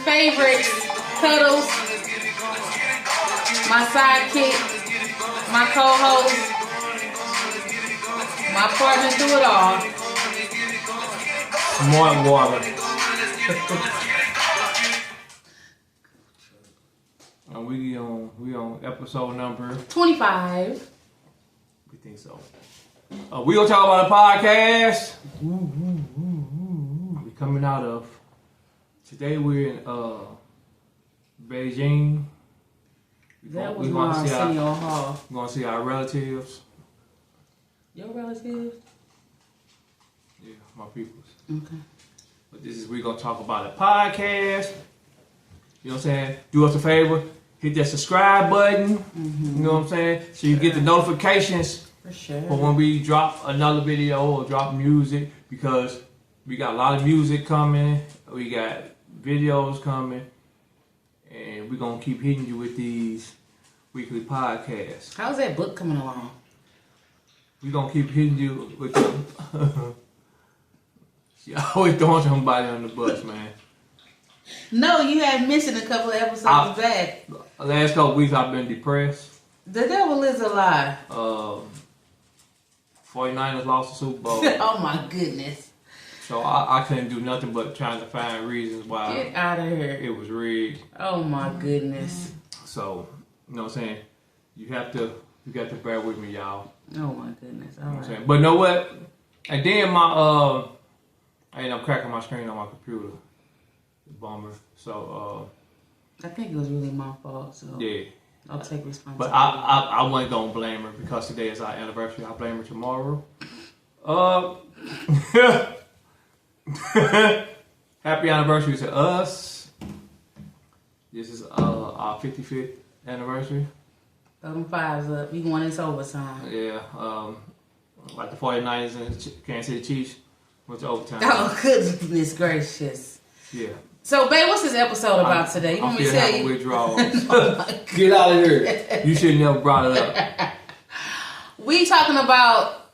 favorite, Cuddles, my sidekick, my co-host, my partner through it all. Smart water. We on episode number 25. We think so. We gonna talk about a podcast. We coming out of. Today we're in Beijing. That was my Arsenio Hall. We're gonna see our relatives. Your relatives? Yeah, my peoples. Okay. But this is we gonna talk about a podcast. You know what I'm saying? Do us a favor. Hit that subscribe button. Mm-hmm. You know what I'm saying? So you get the notifications for sure for when we drop another video or drop music, because we got a lot of music coming. We got videos coming, and we're gonna keep hitting you with these weekly podcasts. How's that book coming along? We're gonna keep hitting you with them. She always throwing somebody on the bus, man. No, you had mentioned a couple of episodes back. Last couple weeks I've been depressed. The devil is a lie. 49ers lost the Super Bowl. Oh my goodness. So I couldn't do nothing but trying to find reasons why. Get out of here. It was rigged. Oh my goodness. So, you know what I'm saying? You got to bear with me, y'all. Oh my goodness. All right. Saying? But know what? And then I ended up cracking my screen on my computer. Bummer. So I think it was really my fault. So yeah, I'll take responsibility. But I wasn't gonna blame her because today is our anniversary. I'll blame her tomorrow. Happy anniversary to us. This is our 55th anniversary. Throw them fives up. We going into overtime. Yeah. Like the 49ers and Kansas City Chiefs went to overtime. Oh goodness gracious. Yeah. So, babe, what's this episode about today? You want me to tell you? Withdrawals. Get out of here. You should have never brought it up. We talking about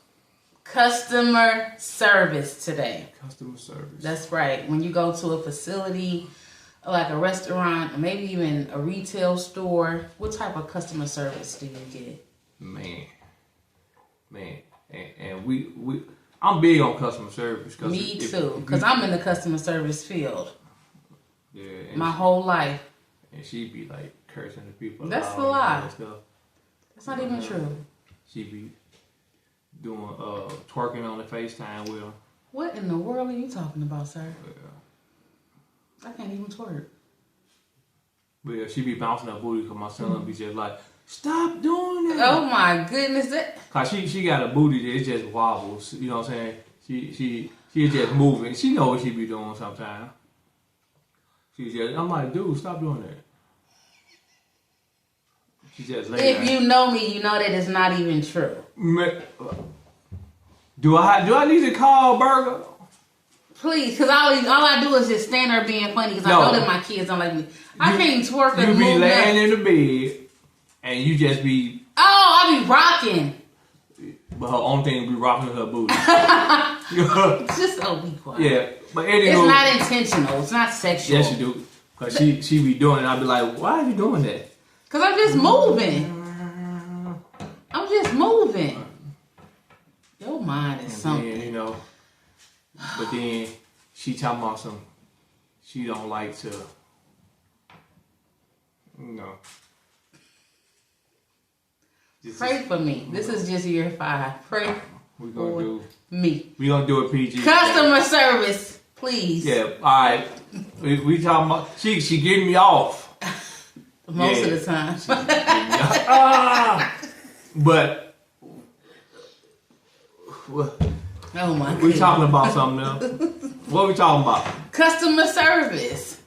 customer service today. Customer service. That's right. When you go to a facility, like a restaurant, or maybe even a retail store, what type of customer service do you get? Man. And we I'm big on customer service. Me too, because I'm in the customer service field. Yeah, my whole life. And she be like cursing the people. That's a lie. That's not even true. She be doing twerking on the FaceTime with him. What in the world are you talking about, sir? Yeah. I can't even twerk. But yeah, she be bouncing her booty because my son be just like, stop doing that. Oh my goodness. Cause she got a booty that it just wobbles. You know what I'm saying? She just moving. She know what she be doing sometimes. I'm like, dude, stop doing that. She just laid If down. you know me, you know that it's not even true. Do I need to call Burger? Please, because all I do is just stand there being funny because I know that my kids don't like me. I can't twerk and move. You be laying in the bed and you just be... Oh, I be rocking. But her only thing be rocking her booty. Just be quiet. Yeah. But anyway, it's not intentional. It's not sexual. Yes, you do. Because she be doing it. I'll be like, why are you doing that? Because I'm just moving. I'm just moving. Your mind is something. Then, you know, but then she talking about she don't like to, you know. Pray for me. This is just year 5. Pray we gonna do me. We gonna do it PG. Customer service, please. Yeah, all right. We talking about she getting me off. Most of the time. But oh my God. We talking about something else. What we talking about? Customer service.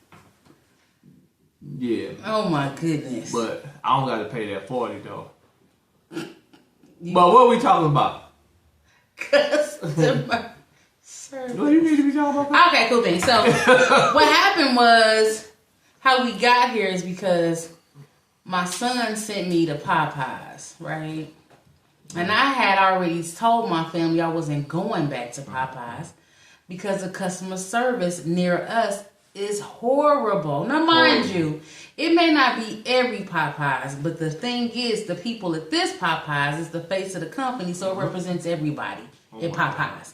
Yeah. Oh my goodness. But I don't gotta pay that $40 though. But what are we talking about? Customer service. What do you need to be talking about? Okay, cool thing. So what happened was, how we got here is because my son sent me to Popeyes, right? And I had already told my family I wasn't going back to Popeyes because the customer service near us is horrible. Now, mind you, it may not be every Popeyes, but the thing is, the people at this Popeyes is the face of the company, so it represents everybody at Popeyes.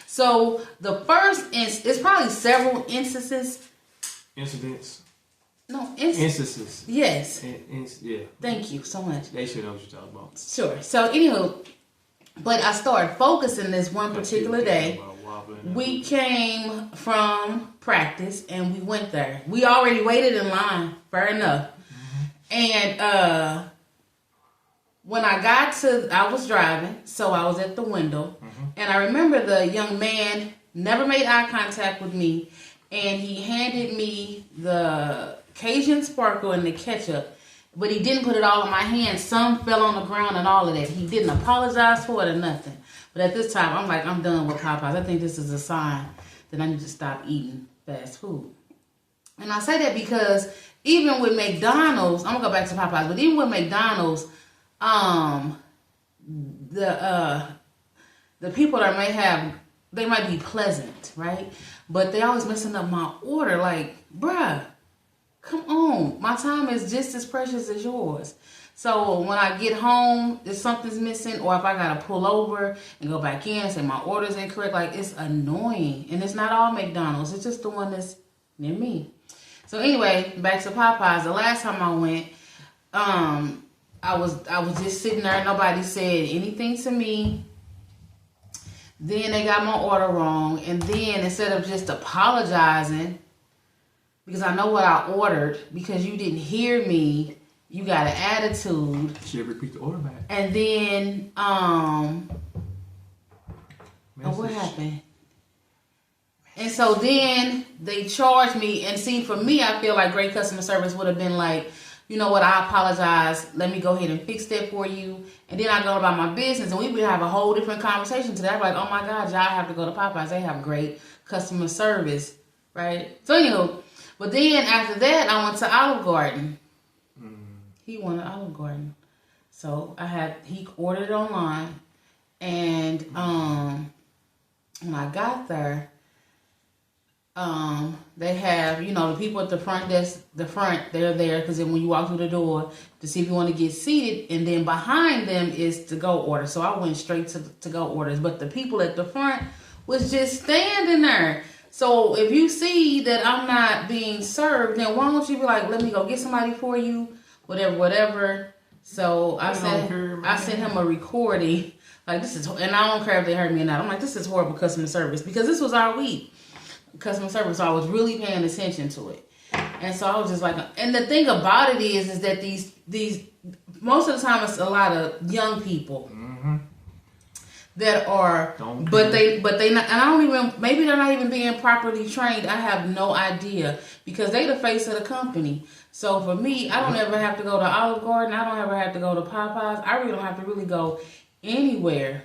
So the first it's probably several instances. Incidents. No, instances. Yes. Yeah. Thank you so much. They should know what you're talking about. Sure. So, anywho, but I started focusing this one particular day. We came from practice and we went there. We already waited in line, fair enough. And when I was driving, so I was at the window. And I remember the young man never made eye contact with me. And he handed me the Cajun sparkle and the ketchup. But he didn't put it all in my hand. Some fell on the ground and all of that. He didn't apologize for it or nothing. But at this time, I'm like, I'm done with Popeyes. I think this is a sign that I need to stop eating fast food. And I say that because even with McDonald's, I'm going to go back to Popeyes, but even with McDonald's, the people that they might be pleasant, right? But they always messing up my order. Like, bruh, come on. My time is just as precious as yours. So when I get home, if something's missing, or if I gotta pull over and go back in and say my order's incorrect, like, it's annoying. And it's not all McDonald's. It's just the one that's near me. So anyway, back to Popeyes. The last time I went, I was just sitting there. Nobody said anything to me. Then they got my order wrong. And then instead of just apologizing, because I know what I ordered, because you didn't hear me, you got an attitude. Should repeat the order back. And then, what happened? And so then they charged me. And see, for me, I feel like great customer service would have been like, you know what, I apologize. Let me go ahead and fix that for you. And then I go about my business, and we would have a whole different conversation today. I'm like, oh my God, y'all have to go to Popeyes. They have great customer service, right? So anywho, but then after that, I went to Olive Garden. He wanted Olive Garden. So he ordered it online. And when I got there, they have, the people at the front desk, they're there because then when you walk through the door to see if you want to get seated, and then behind them is to go order. So I went straight to go orders, but the people at the front was just standing there. So if you see that I'm not being served, then why don't you be like, let me go get somebody for you, whatever. So I sent him a recording. Like, this is, and I don't care if they heard me or not. I'm like, this is horrible customer service, because this was our week. Customer service, so I was really paying attention to it. And so I was just like, and the thing about it is that these most of the time it's a lot of young people that are, but they not, and I don't even, maybe they're not even being properly trained. I have no idea, because they the face of the company. So for me, I don't ever have to go to Olive Garden. I don't ever have to go to Popeyes. I really don't have to really go anywhere,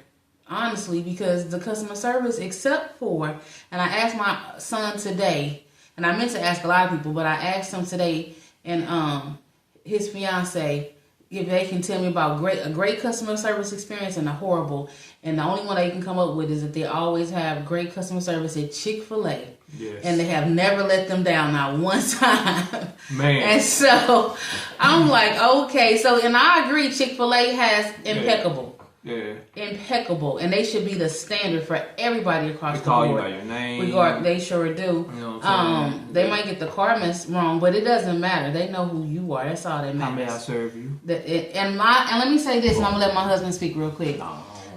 honestly, because the customer service, except for, and I asked my son today, and I meant to ask a lot of people, but I asked him today, and his fiance, if they can tell me about a great customer service experience and a horrible, and the only one they can come up with is that they always have great customer service at Chick-fil-A. Yes. And they have never let them down, not one time. Man. And so I'm like, okay, so, and I agree, Chick-fil-A has impeccable. Yeah. Impeccable. And they should be the standard for everybody across the board. They call you by your name. They sure do. You know what I'm saying? They might get the cartons wrong, but it doesn't matter. They know who you are. That's all that matters. How may I serve you? And let me say this, and I'm gonna let my husband speak real quick.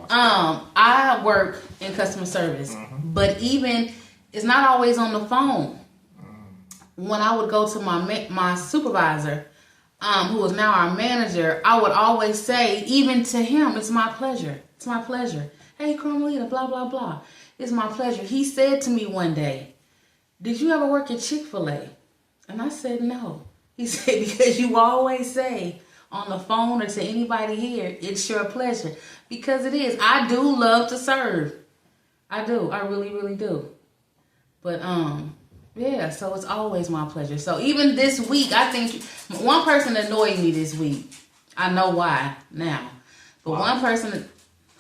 I work in customer service, but even it's not always on the phone. When I would go to my supervisor, who is now our manager, I would always say, even to him, it's my pleasure. It's my pleasure. Hey, Carmelita, blah, blah, blah. It's my pleasure. He said to me one day, did you ever work at Chick-fil-A? And I said, no. He said, because you always say on the phone or to anybody here, it's your pleasure. Because it is. I do love to serve. I do. I really, really do. But, yeah, so it's always my pleasure. So even this week, I think one person annoyed me this week. I know why now. But one person...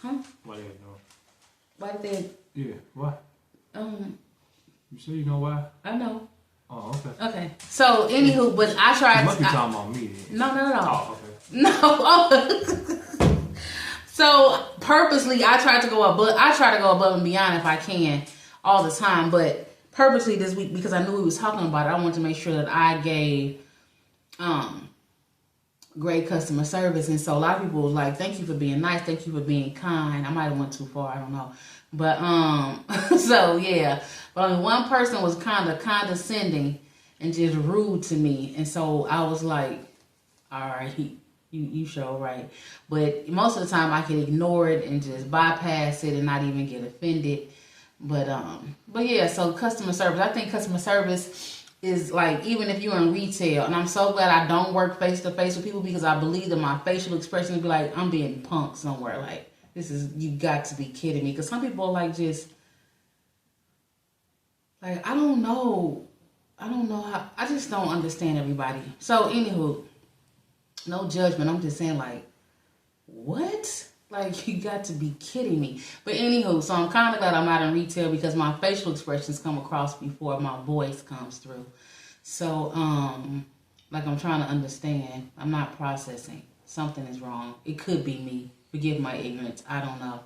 Huh? Why did they know? Why did they... Yeah, why? You say you know why? I know. Oh, okay. Okay. So, anywho, but I tried. You must be talking about me. Then. No. Oh, okay. No. Oh. So purposely, I try to go above and beyond if I can all the time. But purposely this week, because I knew we was talking about it, I wanted to make sure that I gave great customer service. And so a lot of people was like, "Thank you for being nice. Thank you for being kind." I might have went too far. I don't know. But so yeah. But only one person was kind of condescending and just rude to me, and so I was like, "All right." You show right, but most of the time I can ignore it and just bypass it and not even get offended. But yeah, so customer service. I think customer service is like, even if you're in retail, and I'm so glad I don't work face to face with people, because I believe that my facial expression would be like I'm being punked somewhere. Like, this is, you got to be kidding me. Because some people are like, just like, I don't know how. I just don't understand everybody. So anywho. No judgment. I'm just saying, like, what? Like, you got to be kidding me. But anywho, so I'm kind of glad I'm not in retail, because my facial expressions come across before my voice comes through. So, like, I'm trying to understand. I'm not processing. Something is wrong. It could be me. Forgive my ignorance. I don't know.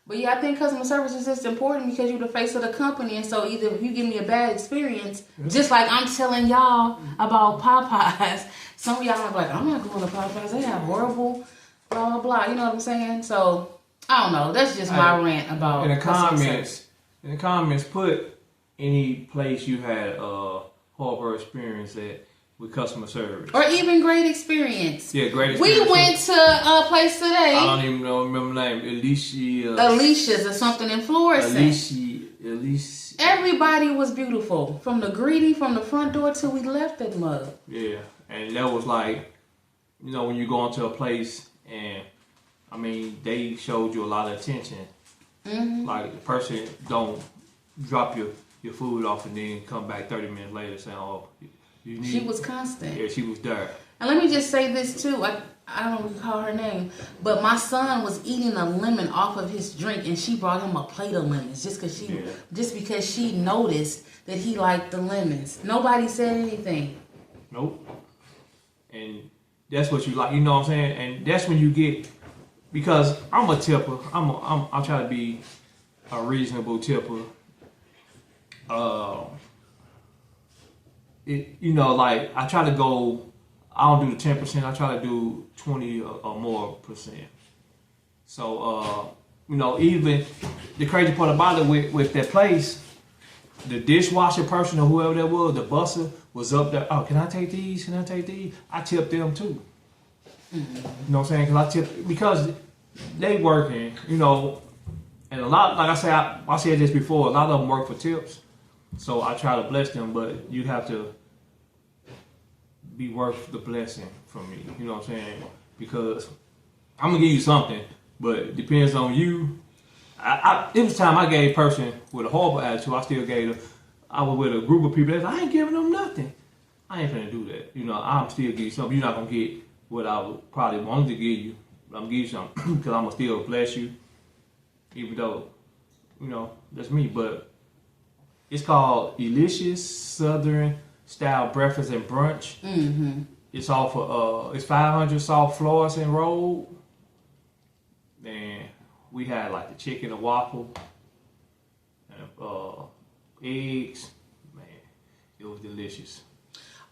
But yeah, I think customer service is just important, because you're the face of the company. And so either if you give me a bad experience, just like I'm telling y'all about Popeyes, some of y'all are like, I'm not going to Popeyes. They have horrible blah, blah, blah. You know what I'm saying? So, I don't know. That's just my rant about in the comments, put any place you had a horrible experience at with customer service. Or even great experience. Yeah, great experience. We went to a place today. I don't even remember the name. Eilciois or something in Florissant. Eilciois. Everybody was beautiful. From the greeting, from the front door till we left that mug. Yeah, and that was like, when you go into a place and, I mean, they showed you a lot of attention. Mm-hmm. Like, the person don't drop your food off and then come back 30 minutes later saying, oh, she was constant. Yeah, she was there. And let me just say this too. I don't recall her name, but my son was eating a lemon off of his drink, and she brought him a plate of lemons just because she noticed that he liked the lemons. Nobody said anything. Nope. And that's what you like. You know what I'm saying? And that's when you get, because I'm a tipper. I'll try to be a reasonable tipper. Like, I try to go, I don't do the 10%, I try to do 20 or more percent. So, even the crazy part about it with that place, the dishwasher person or whoever that was, the busser, was up there, oh, can I take these? Can I take these? I tipped them too. Mm-hmm. You know what I'm saying? Because they working, and a lot, like I said this before, a lot of them work for tips. So I try to bless them, but you have to be worth the blessing from me. You know what I'm saying? Because I'm gonna give you something, but it depends on you. It was time I gave a person with a horrible attitude. I still gave them. I was with a group of people that I ain't giving them nothing. I ain't finna do that. I'm still give you something. You're not gonna get what I would probably wanted to give you. But I'm gonna give you something because I'm gonna still bless you, even though that's me. But it's called Eilciois Southern Style Breakfast and Brunch. Mm-hmm. It's off of it's 500 South Florissant Rd. And we had like the chicken and waffle and eggs. Man, it was delicious.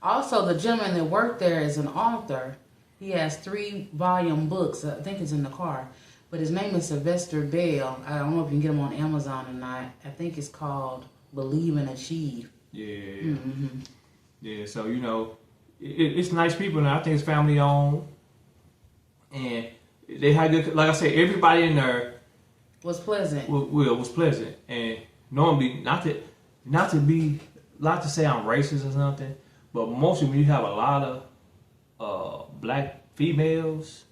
Also, the gentleman that worked there is an author. He has 3-volume books. I think it's in the car. But his name is Sylvester Bell. I don't know if you can get him on Amazon or not. I think it's called Believe and Achieve. Yeah. Mm-hmm. Yeah, so, it's nice people, and I think it's family owned. And they had good, like I said, everybody in there was pleasant. Was pleasant. And normally, not to say I'm racist or something, but mostly when you have a lot of black females,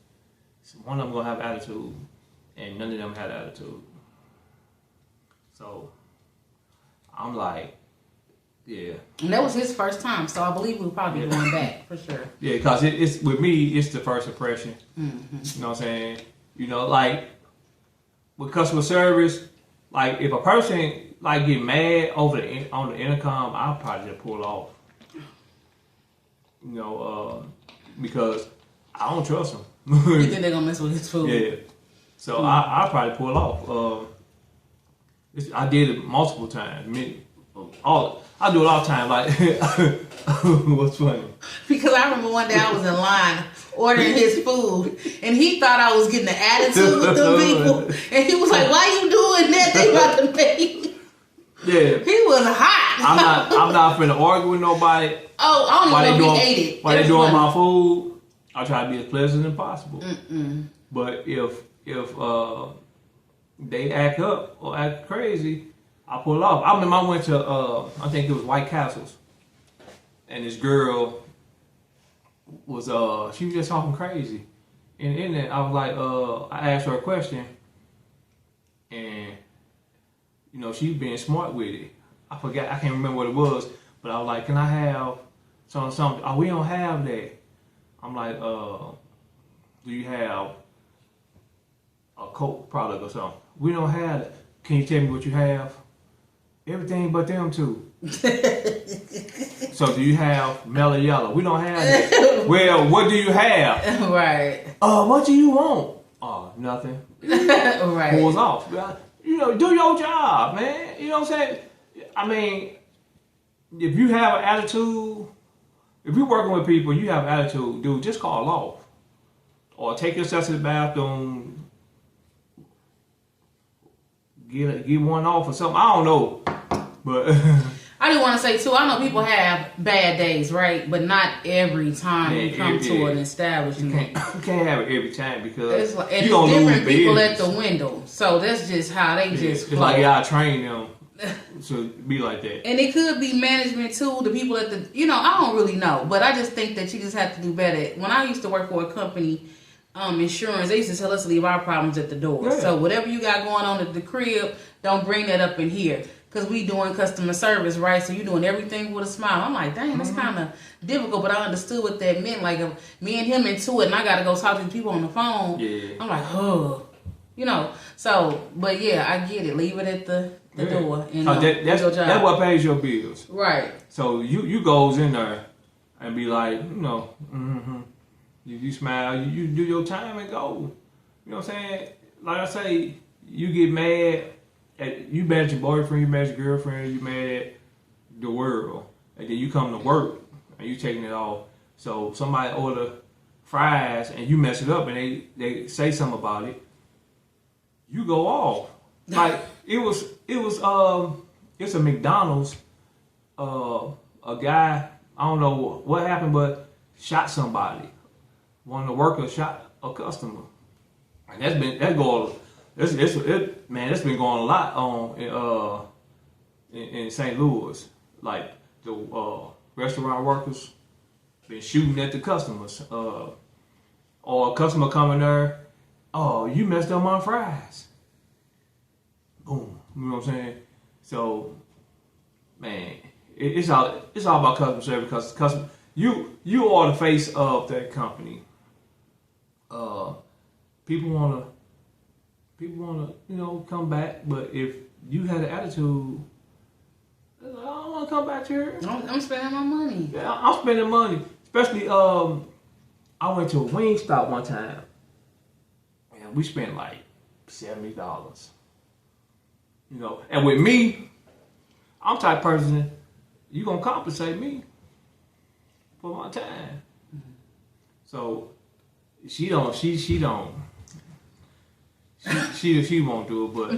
one of them gonna have attitude, and none of them had attitude. So I'm like, yeah. And that was his first time, so I believe we'll probably be going back for sure. Yeah, because it's with me, it's the first impression. Mm-hmm. You know what I'm saying? Like with customer service, like if a person like get mad over on the intercom, I'll probably just pull off. You know, because I don't trust them. You think they're gonna mess with his food? Yeah. So I'll probably pull off. I did it multiple times. I do it all the time. Like, what's funny? Because I remember one day I was in line ordering his food, and he thought I was getting an attitude with them people, and he was like, "Why you doing that? They about to pay." Yeah. He was hot. I'm not finna argue with nobody. Oh, I don't even know if he ate it. While they doing my food, I try to be as pleasant as possible. Mm-mm. But if they act up or act crazy, I pull off. I remember I went to I think it was White Castles, and this girl was she was just talking crazy, and in that I was like I asked her a question, and you know she's being smart with it. I can't remember what it was, but I was like, can I have something? Oh, we don't have that. I'm like, do you have a Coke product or something? We don't have it. Can you tell me what you have? Everything but them two. So do you have mellow yellow? We don't have that. Well, what do you have? Right. What do you want? Oh, nothing. Right. Pulls off. You know, do your job, man. You know what I'm saying? I mean, if you have an attitude, if you're working with people, you have an attitude, dude, just call off. Or take yourself to the bathroom, get one off or something. I don't know. But I do want to say too, I know people have bad days, right? But not every time you come to an establishment. You can't have it every time because and you're going to lose different people business. at the window. So that's just how they just flow. It's like y'all train them to be like that. And it could be management too, the people at the, I don't really know. But I just think that you just have to do better. When I used to work for a company, insurance, they used to tell us to leave our problems at the door. Yeah. So whatever you got going on at the crib, don't bring that up in here. Because we doing customer service, right? So you doing everything with a smile. I'm like, dang, that's kind of difficult. But I understood what that meant. Like, if me and him into it, and I got to go talk to the people on the phone. Yeah. I'm like, oh. So, but yeah, I get it. Leave it at the door. And that's your job. That's what pays your bills. Right. So you goes in there and be like, you smile, you do your time and go. You know what I'm saying? Like I say, you get mad. You mad at your boyfriend, you mad at your girlfriend, you mad at the world. And then you come to work and you taking it off. So somebody order fries and you mess it up and they say something about it. You go off. Like it's a McDonald's, a guy, I don't know what happened, but shot somebody. One of the workers shot a customer. And that's been going a lot on in St. Louis. Like the restaurant workers been shooting at the customers. Or a customer coming there, oh, you messed up my fries. Boom. You know what I'm saying? So, man, it's all about customer service because you are the face of that company. People wanna come back, but if you had an attitude, I don't want to come back here. I'm spending my money. Yeah, I'm spending money, especially I went to a Wingstop one time, and we spent like $70. And with me, I'm the type of person you gonna compensate me for my time. Mm-hmm. So she won't do it, but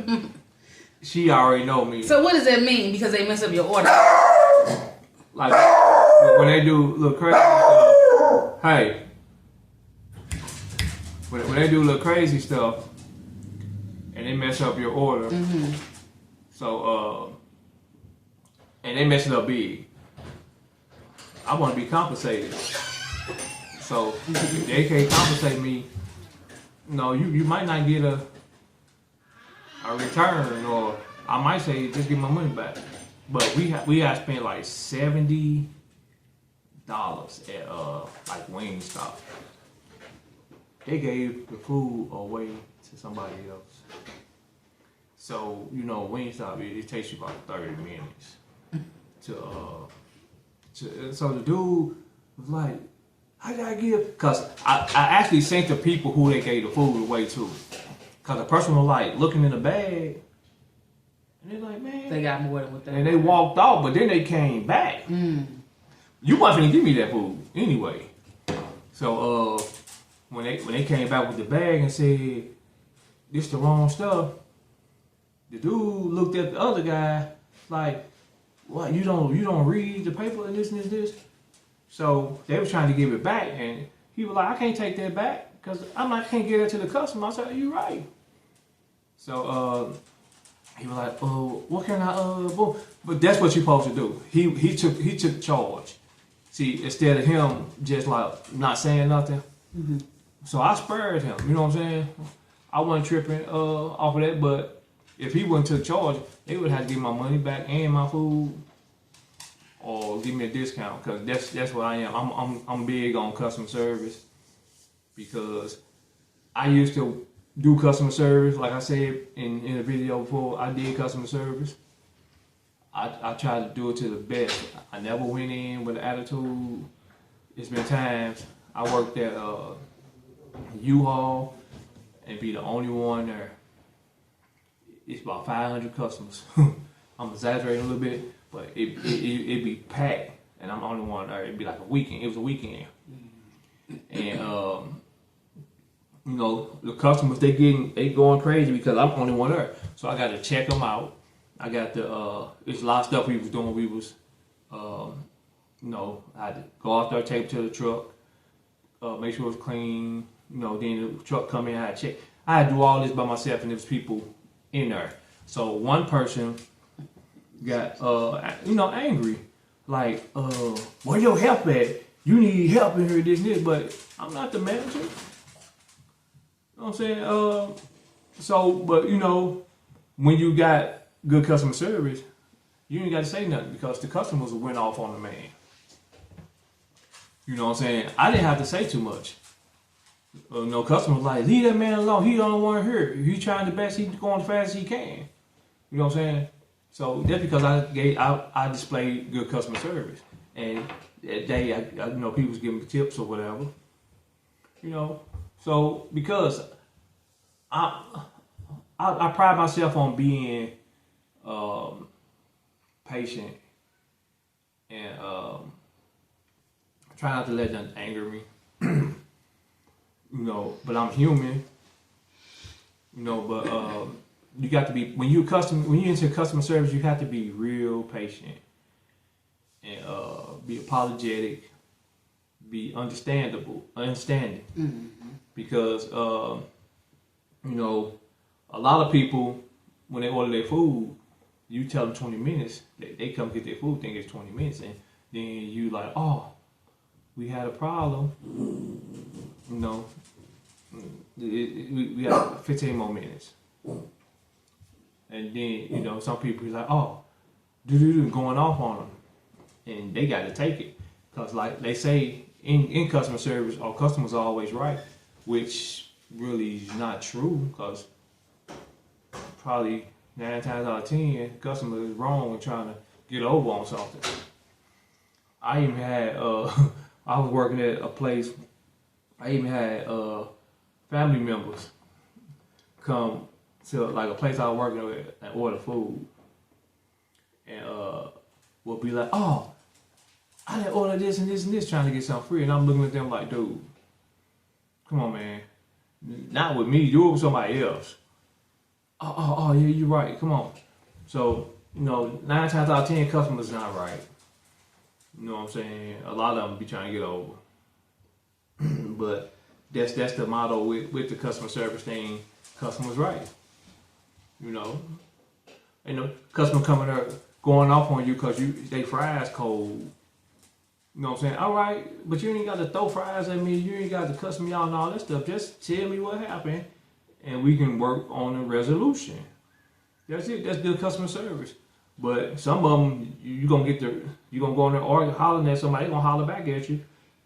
she already know me. So what does that mean? Because they mess up your order. Like when they do little crazy stuff. Hey, when they do little crazy stuff and they mess up your order. Mm-hmm. So and they mess it up big. I want to be compensated. So if they can't compensate me, you might not get a return, or I might say just give my money back. But we had spent like $70 at like Wingstop. They gave the food away to somebody else. So, you know, Wingstop, it takes you about 30 minutes so the dude was like, I gotta give, because I actually sent the people who they gave the food away to. Because the person was like looking in the bag, and they're like, man. They got more than what they And they walked off, but then they came back. You wasn't finna give me that food anyway. So when they came back with the bag and said, this the wrong stuff, the dude looked at the other guy like, what, you don't read the paper and this and this? So they were trying to give it back, and he was like, I can't take that back because I can't give that to the customer. I said, you right. So he was like, oh, what can I but that's what you're supposed to do. He took charge. See, instead of him just like not saying nothing. So I spared him, you know what I'm saying? I wasn't tripping off of that, but if he wouldn't took charge, they would have to give my money back and my food, or give me a discount. Cause that's what I am. I'm big on customer service because I used to do customer service. Like I said in the video before, I did customer service. I tried to do it to the best. I never went in with an attitude. It's been times I worked at U-Haul and be the only one there. It's about 500 customers. I'm exaggerating a little bit, but it be packed, and I'm the only one there. It'd be like a weekend. It was a weekend, and you know, the customers they going crazy because I'm the only one there. So I got to check them out. I got the it's a lot of stuff we was doing. We was you know, I had to go out there, take it to the truck, make sure it was clean. You know, then the truck come in, I had to check. I had to do all this by myself, and there was people in there. So one person got you know, angry, like, where your help at? You need help in here, this and this, but I'm not the manager. You know what I'm saying? So, but you know, when you got good customer service, you ain't got to say nothing because the customers went off on the man. You know what I'm saying? I didn't have to say too much. No customers like, leave that man alone. He don't want to hear. He's trying the best. He's going as fast as he can. You know what I'm saying? So that's because I displayed good customer service, and that day I you know, people was giving me tips or whatever. You know, so because I pride myself on being patient and try not to let them anger me. You know, but I'm human. You know, but you got to be when you into customer service, you have to be real patient and be apologetic, be understanding, because you know, a lot of people when they order their food, you tell them 20 minutes, they come get their food, think it's 20 minutes, and then you like, oh, we had a problem. You know, we got 15 more minutes. And then, you know, some people be like, oh, going off on them. And they got to take it. Because like they say in customer service, our customers are always right, which really is not true because probably 9 times out of 10, customer is wrong and trying to get over on something. I even had, I was working at a place, I even had family members come to like a place I was working with and order food. And will be like, oh, I didn't order this and this and this trying to get something free. And I'm looking at them like, dude, come on, man. Not with me, do it with somebody else. Oh, yeah, you're right. Come on. So, you know, 9 times out of 10, customers not right. You know what I'm saying? A lot of them be trying to get over. But that's the motto with the customer service thing. Customers right. You know? And the customer coming there going off on you because they fries cold. You know what I'm saying? All right, but you ain't got to throw fries at me. You ain't got to cuss me out and all that stuff. Just tell me what happened, and we can work on a resolution. That's it. That's good customer service. But some of them, you gonna go in there or hollering at somebody. They gonna holler back at you.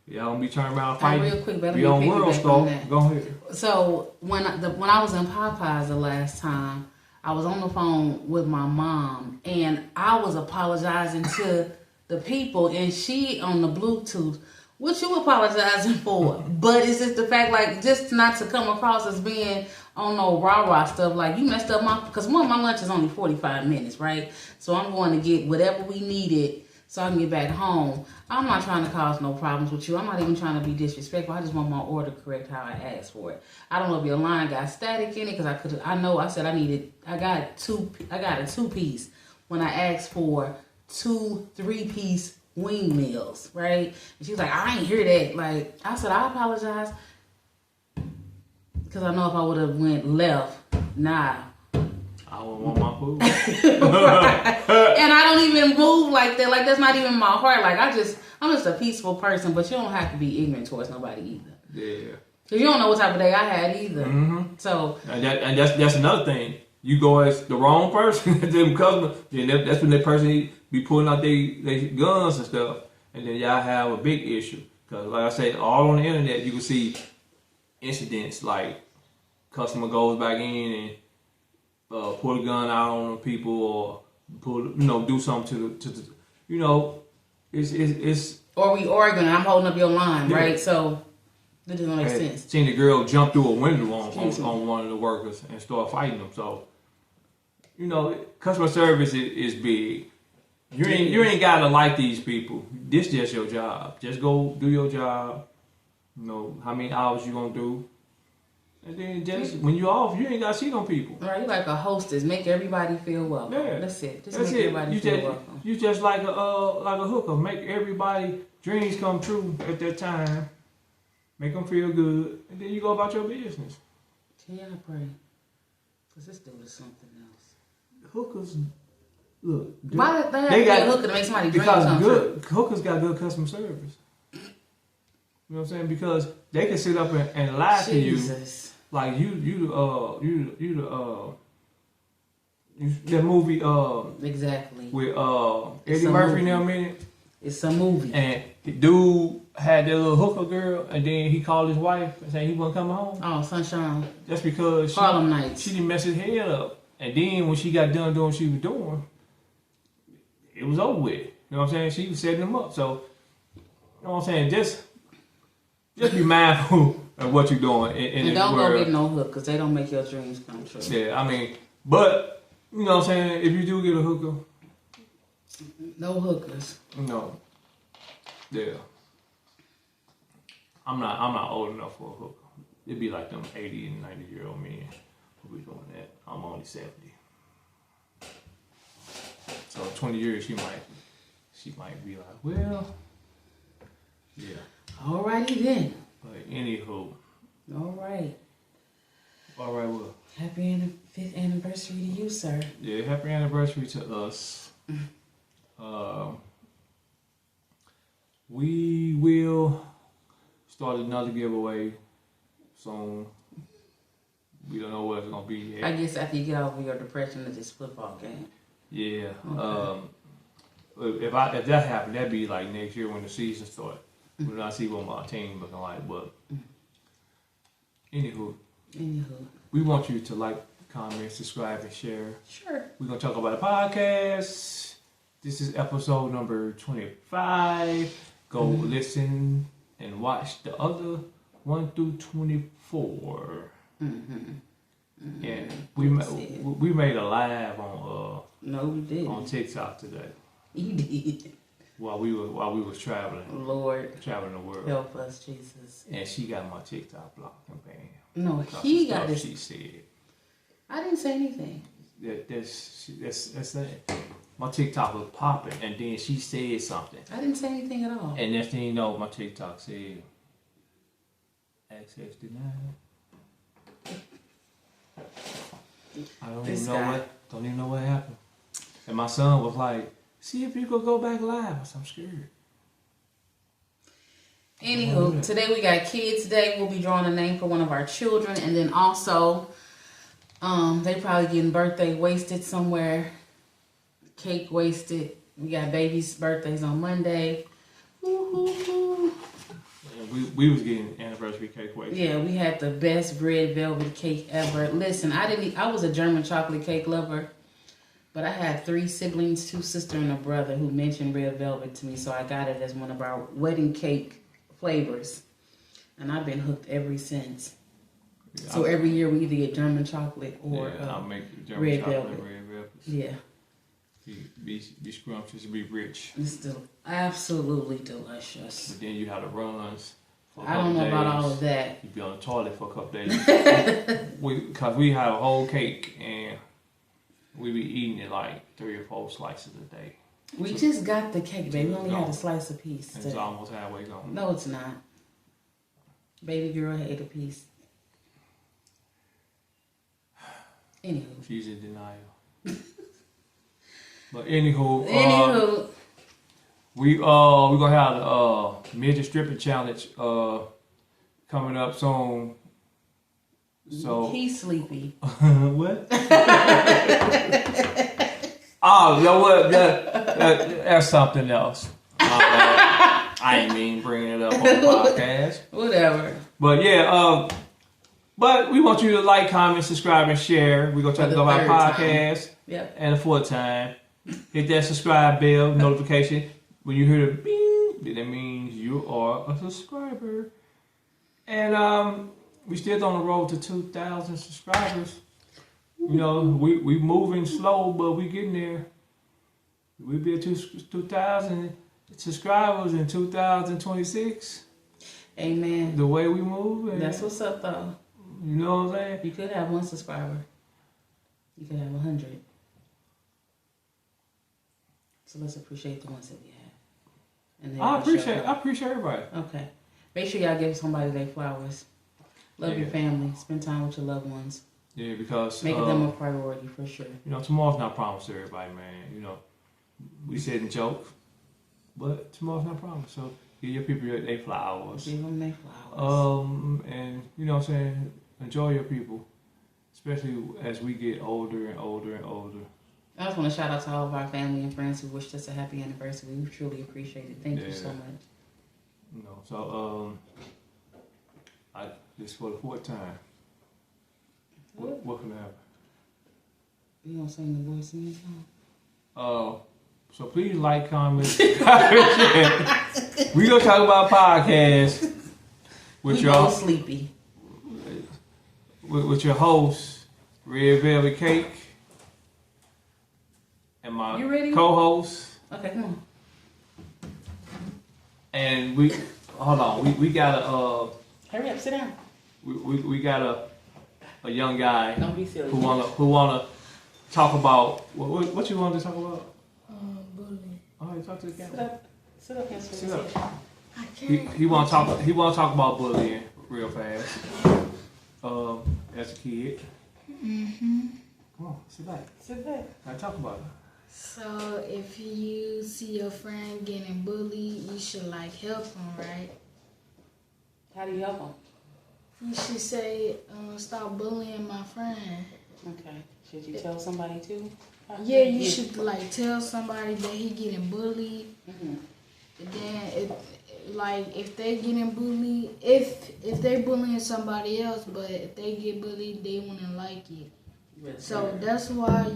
Y'all gonna be turning around fighting. Real quick, better be on World Star. Go ahead. So when I was in Popeyes the last time, I was on the phone with my mom, and I was apologizing to the people, and she on the Bluetooth. What you apologizing for? But it's just the fact, like, just not to come across as being on no rah-rah stuff. Like, you messed up because my lunch is only 45 minutes, right? So I'm going to get whatever we needed so I can get back home. I'm not trying to cause no problems with you. I'm not even trying to be disrespectful. I just want my order correct how I asked for it. I don't know if your line got static in it, because I said I got a 2-piece when I asked for 2 3-piece wing meals, right? And she was like, I ain't hear that. Like, I said, I apologize, because I know if I would have went left, nah, I don't want my food. right. And I don't even move like that. Like, that's not even my heart. Like, I'm just a peaceful person, but you don't have to be ignorant towards nobody either. Yeah. Because you don't know what type of day I had either. Mm-hmm. So, and that's another thing. You go as the wrong person, them customers, then that's when that person be pulling out their guns and stuff, and then y'all have a big issue. Because, like I said, all on the internet, you can see incidents like customer goes back in and pull a gun out on the people, or do something to the, it's. Or we arguing, I'm holding up your line, Yeah. right? So that doesn't make sense. Seen the girl jump through a window on one of the workers and start fighting them. So, customer service is big. You ain't gotta like these people. This just your job. Just go do your job. How many hours you gonna do, and then just when you off, you ain't gotta see them people. Right, you like a hostess. Make everybody feel welcome. Yeah. That's it. Just make everybody feel welcome. You just like a hooker. Make everybody dreams come true at that time. Make them feel good, and then you go about your business. Can y'all pray? Because this dude is something else. Hookers, look. Why they got a hooker to make somebody dream come true? Hookers got good customer service. You know what I'm saying? Because they can sit up and lie to you. Like that movie exactly with Eddie Murphy in them in it. It's a movie. And the dude had that little hooker girl, and then he called his wife and said he wasn't coming home. Oh, Sunshine. That's because Harlem Nights. She didn't mess his head up. And then when she got done doing what she was doing, it was over with. You know what I'm saying? She was setting him up. So, you know what I'm saying? Just be mindful of what you're doing. And don't go get no hook, because they don't make your dreams come true. Yeah, I mean, but, you know what I'm saying? If you do get a hooker. No hookers. No. Yeah. I'm not old enough for a hooker. It'd be like them 80 and 90-year-old men who be doing that. I'm only 70. So 20 years she might be like, well, yeah. Alrighty then. But anywho. Alright, well. Happy 5th anniversary to you, sir. Yeah, happy anniversary to us. We will start another giveaway soon. We don't know what it's gonna be yet. I guess after you get over your depression of this football game. Yeah. Okay. If that happened, that'd be like next year when the season starts. When I see what my team looking like. But anywho, we want you to like, comment, subscribe, and share. Sure. We're gonna talk about a podcast. This is episode number 25. Go listen and watch the other 1 through 24. And we made a live on no, we didn't. on TikTok today. You did. While we was traveling. Lord. Traveling the world. Help us, Jesus. And she got my TikTok blocked and banned. No, he got it. She said. I didn't say anything. That's it. My TikTok was popping, and then she said something. I didn't say anything at all. And next thing you know, my TikTok said, access denied. I don't even know what happened. And my son was like, see if you could go back live. I said, I'm scared. Anywho, today we got Kids Day. We'll be drawing a name for one of our children. And then also, they probably getting birthday wasted somewhere. Cake wasted. We got babies' birthdays on Monday. Woo-hoo-hoo. And we was getting anniversary cake way. Yeah, we had the best red velvet cake ever. Listen, I was a German chocolate cake lover, but I had 3 siblings, 2 sisters and a brother who mentioned red velvet to me, so I got it as one of our wedding cake flavors. And I've been hooked ever since. Yeah, so every year we either get German chocolate or I'll make German red chocolate velvet. And red velvets. Yeah. Be scrumptious, be rich. It's still absolutely delicious. But then you have the runs. I don't know about all of that. You be on the toilet for a couple days. Because we have a whole cake and we be eating it like 3 or 4 slices a day. We just got the cake, baby. We only had a slice a piece. It's almost halfway gone. No, it's not. Baby girl ate a piece. Anywho. She's in denial. But anywho, we gonna have the midget stripping challenge coming up soon. So he's sleepy. What? Oh, you know what? That's something else. I ain't mean bringing it up on the podcast. Whatever. But yeah, but we want you to like, comment, subscribe, and share. We're gonna try to go about podcast. Yep. And the 4th time. Hit that subscribe bell notification. When you hear the bing, that means you are a subscriber. And we still on the road to 2,000 subscribers. You know, we moving slow, but we getting there. We'll be at 2,000 subscribers in 2026. Amen. The way we move. That's what's up, though. You know what I'm saying? You could have 1 subscriber. You could have 100. So let's appreciate the ones that we have. And I appreciate everybody. Okay. Make sure y'all give somebody their flowers. Love your family. Spend time with your loved ones. Yeah, because making them a priority for sure. You know, tomorrow's not promised to everybody, man. You know, we said in joke, but tomorrow's not promised. So give your people their flowers. Give them their flowers. And you know what I'm saying? Enjoy your people, especially as we get older and older and older. I just want to shout out to all of our family and friends who wished us a happy anniversary. We truly appreciate it. Thank you so much. You know, so this for the 4th time. What can happen? You gonna sing the voice in this song? So please like, comment, share. We gonna talk about podcasts with y'all. Sleepy. With your host, Red Velvet Cake. And my co-host. Okay, come on. And we got a hurry up, sit down. We got a young guy. Don't be silly. who wanna talk about what you wanted to talk about? Bullying. Oh, you talk to the camera. Sit up. Sit up. I can't. He wanna talk about bullying real fast. As a kid. Mhm. Come on, sit back. Sit back. I talk about it. So if you see your friend getting bullied, you should help him, right? How do you help them? You should say, "Stop bullying my friend." Okay. Should you tell somebody too? Yeah, you should tell somebody that he getting bullied. Mm-hmm. And then if they getting bullied, if they bullying somebody else, but if they get bullied, they wouldn't like it. So that's why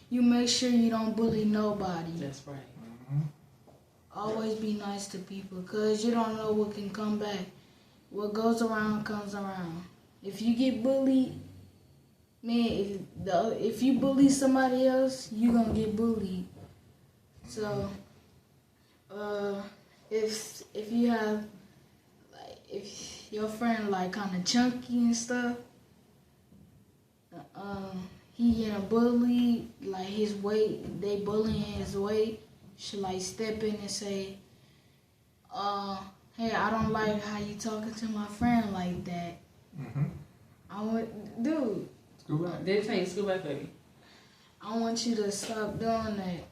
you make sure you don't bully nobody. That's right. Mm-hmm. Always be nice to people, because you don't know what can come back. What goes around comes around. If you get bullied, man, if you bully somebody else, you gonna get bullied. So, if you have, if your friend kind of chunky and stuff, he getting bullied, his weight, they bullying his weight, should step in and say, hey, I don't like how you talking to my friend like that. Mm-hmm. Dude. Scoot back. Did you scoot back, baby? I want you to stop doing that,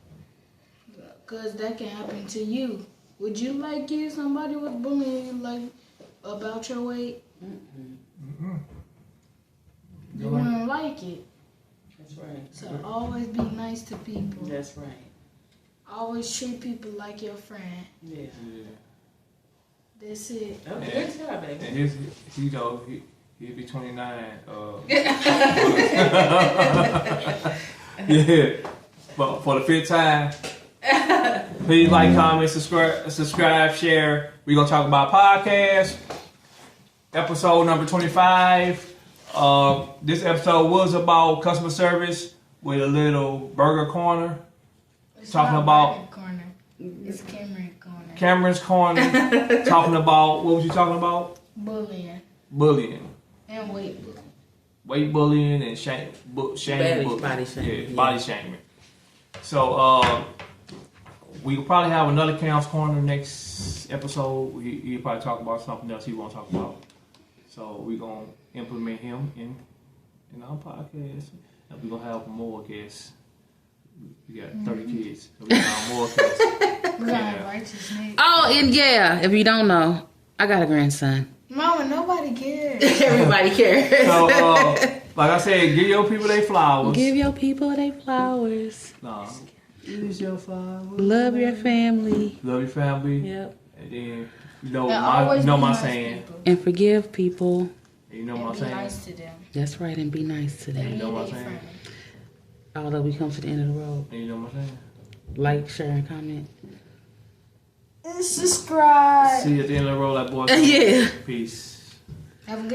because that can happen to you. Would you if somebody was bullying you about your weight? Mm-hmm. You wouldn't like it. That's right. So always be nice to people. That's right. Always treat people like your friend. Yeah. That's it. Oh, good job, baby. And his, you know, he'll be 29. Yeah. But for the fifth time, please like, comment, subscribe, share. We're gonna talk about podcast. Episode number 25. This episode was about customer service with a little burger corner. It's Talking not about- Burger corner. It's Cameron corner. Cameron's corner. Talking about, what was you talking about? Bullying Bullying. and weight bullying. Weight bullying and shame Body bullying. shaming, Yeah, yeah. body shaming. So we'll probably have another Cam's Corner next episode. He'll probably talk about something else he won't talk about. So we're gonna implement him in our podcast. And we're gonna have more guests. We got 30 kids. So we have more guests. We got Yeah. a righteous nigga. Oh, and yeah, if you don't know, I got a grandson. Mama, nobody cares. Everybody cares. So like I said, give your people their flowers. Give your people their flowers. Nah. Use your flowers. Love your family. Love your family. Yep. And then you And know always my be nice saying. people. And forgive people. You know And my be saying. nice to them. That's right, and be nice to You them. know what I'm Be saying? friendly. Although we come to the end of the road. And you know what I'm saying. Like, share, and comment. And subscribe. See you at the end of the road, like boys. Yeah. Peace. Have a good